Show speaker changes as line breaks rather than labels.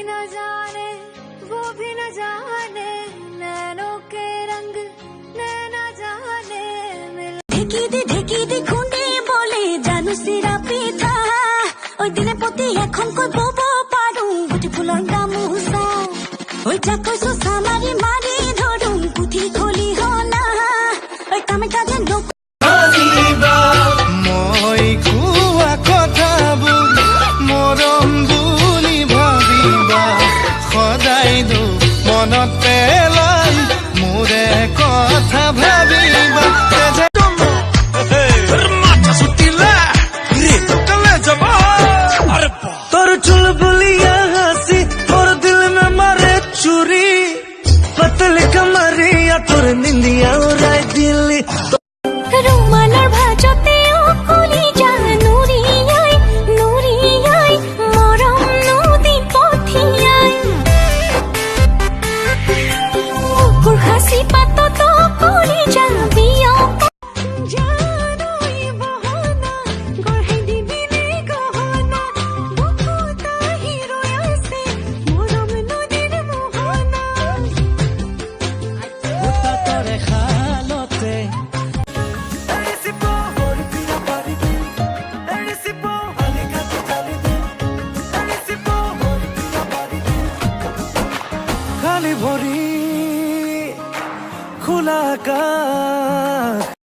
न जाने वो भी न जाने नैनों के रंग नैना जाने ঢেকি দি খুঁড়ে বলে জানু সিরা পিঠা ওই দিনে প্রতি এখন কই বব পারু গুটি ফুলর গামুসা ওই যা কইছো সামারি মারি ধরুম পুথি খলি হনা ওই কামে কাজে লোক
মই কোৱা কথাবোৰ মৰম বুলি ভাবিবা সদায় মনত পেলাই মোৰে কথা ভাবিবা তোর চুল বলিয়া হাসি তোর দিল में मारे चुरी पतले कमरिया তোর निंदिया उड़ाई दिल्ली
রুমালার ভাজতে ও কলি যা নুরিয়াই নুরিয়াই মরম নদী পথিয়াই মুকুর হাসি পাত তো কলি যা বিয়া জানোই বহানা গড়াই দিবি নে গহনা বুকুতা হিরো আসে মরম নদীর মোহনা
তোরে খালতে খালি ভরি খোলা আকাশ